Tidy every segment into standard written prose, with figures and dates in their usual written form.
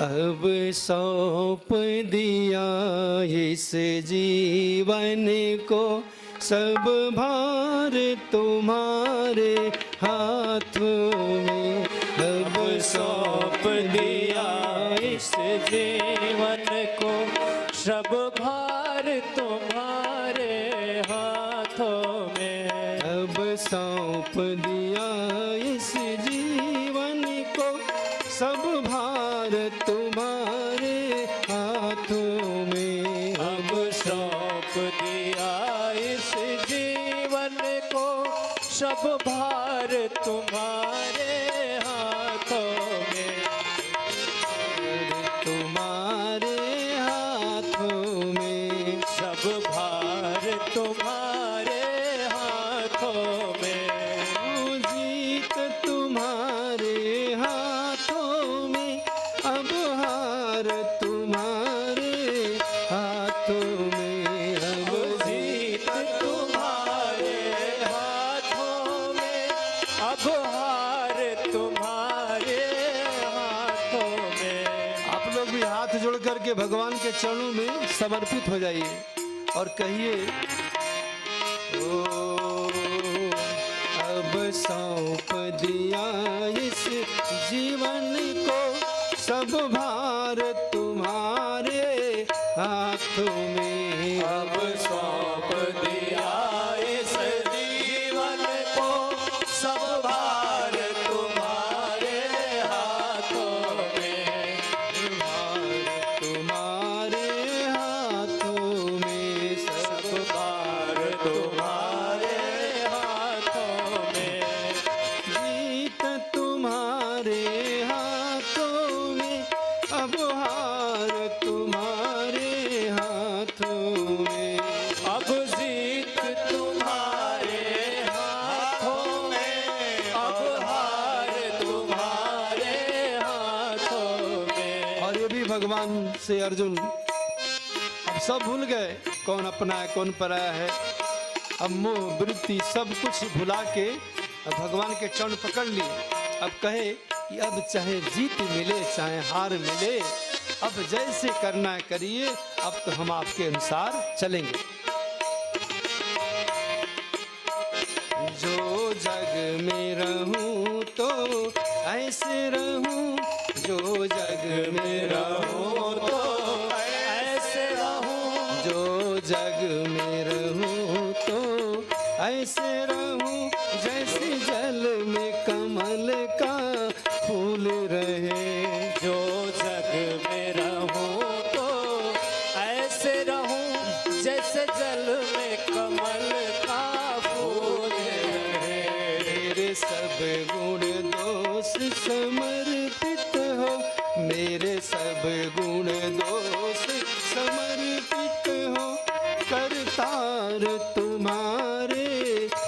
अब सौंप दिया इस जीवन को, सब भार तुम्हारे हाथों में। अब सौंप दिया इस जीवन को, सब भार तुम्हारे हाथों में। अब सौंप दिया इस जीवन को, सब भार तुम्हारे हाथों में। अब सौंप दिया इस जीवन को, सब भार तुम्हारे हाथों में। तुम्हारे हाथों में, सब भार तुम्हारे हाथों में। जीत तुम्हारे हाथों में, अब हार तुम्हारे हाथों में। अब जीत तुम्हारे हाथों में, अब हार तुम्हारे हाथों में। आप लोग भी हाथ जोड़ करके भगवान के चरणों में समर्पित हो जाइए और कहिए, ओ अब सौंप दिया इस जीवन को, सब भार तुम्हारे हाथों में। अब सौंप दिया इस जीवन को, सब भार तुम्हारे हाथों में। भार तुम्हारे हाथों में, सब भार तुम्हारे हाथों में। जीत तुम्हारे हाथों में, अब हार तुम्हारे हाथों में। अब जीत तुम्हारे हाथों में, अब हार तुम्हारे हाथों में। और ये भी भगवान से अर्जुन अब सब भूल गए, कौन अपना है कौन पराया है। अब मोह वृत्ति सब कुछ भुला के अब भगवान के चरण पकड़ लिए। अब कहे कि अब चाहे जीत मिले चाहे हार मिले, अब जैसे करना है करिए, अब तो हम आपके अनुसार चलेंगे। जो जग में रहूं तो ऐसे रहूं, जो जग में रहूं तो ऐसे रहूं, जो जग में रहूं तो ऐसे रहूं, जैसे जल में कमल का फूल रहे। जो जग में रहूं तो ऐसे रहूं, जैसे जल में कमल का फूल रहे। मेरे सब गुण दोष समर्पित हो, मेरे सब गुण दोष समर्पित हो, करतार तुम्हारे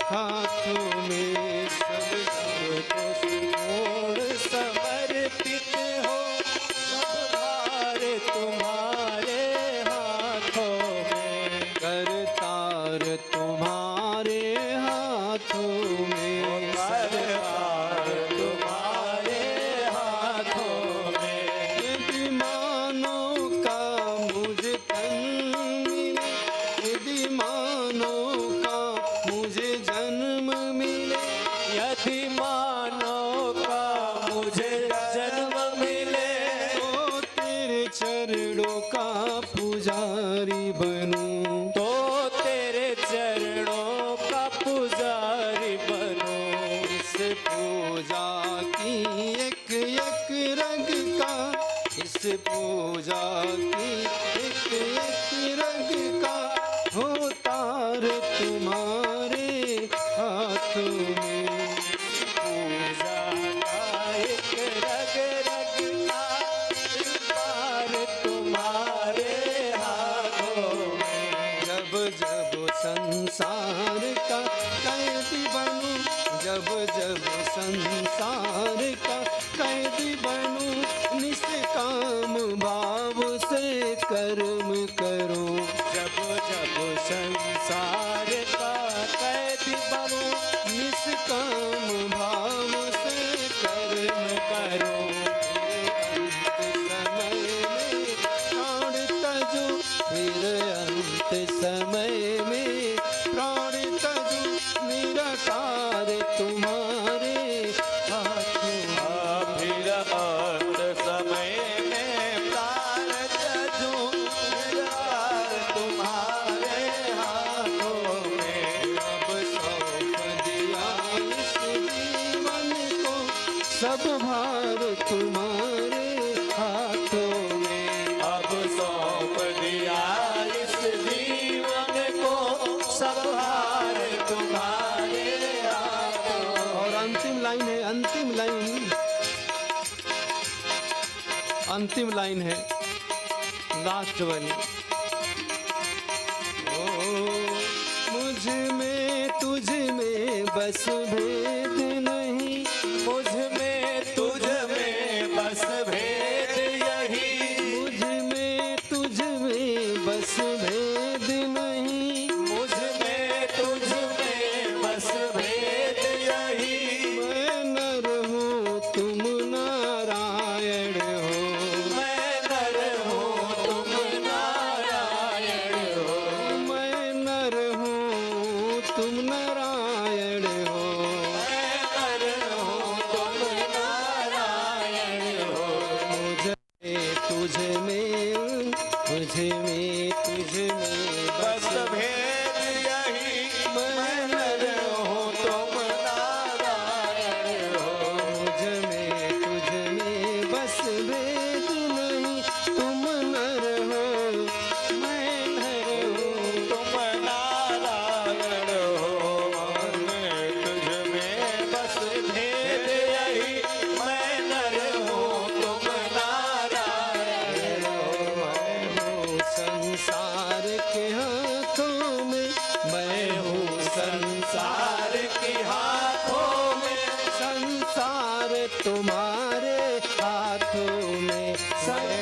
हाथों में। सब गुण समर्पित हो, सब भार तुम्हारे हाथों में। करतार तुम्हारे हाथों में। करतार तुम्हारे हाथों में। यदि मानो का मुझे तन मिले, यदि मानो का मुझे जन्म मिले, यदि मानो का मुझे जन्म मिले, तो तेरे चरणों का पुजारी बनूं। तो तेरे चरणों का पुजारी बनूं। इस पूजा की एक एक रग का, इस पूजा की एक एक रग का हो तार तुम्हारे हाथों में। पूजा का एक रग रग का तार तुम्हारे हाथों में। जब जब संसार का कैदी बनूं, जब जब संसार का कैदी बनूं, निष्काम भाव से कर्म करूं। जब जब संसार का कैदी बनूं, निष्काम भाव से कर्म करूं। अंत समय अंतिम लाइन है, लास्ट वाली। ओ मुझ में तुझ में बस भेद नहीं, मुझ में तुझ में बस भेद यही, मुझ में तुझ में बस भेद नहीं, मुझ में तुझ में बस भेद यही। मैं नर हूँ तुम नारायण हो, मैं नर हूँ तुम नारायण हो, मैं नर हूँ तुम नारायण हो, मैं नर हूँ तुम नारायण हो। तुझ में तुझ में तुझ में बस भेद यही, मैं नर हूँ तुम नारायण हो। मुझ में तुझ में बस भेद नहीं, तुम नर हो मैं नर हूँ, तुम नारायण हो, मैं तुझ में बस भेद यही, मैं नर हूँ तुम नारायण हो। मैं हूँ संसार के हाथों में, मैं हूँ संसार के हाथों में, संसार तुम्हारे हाथों में, संसार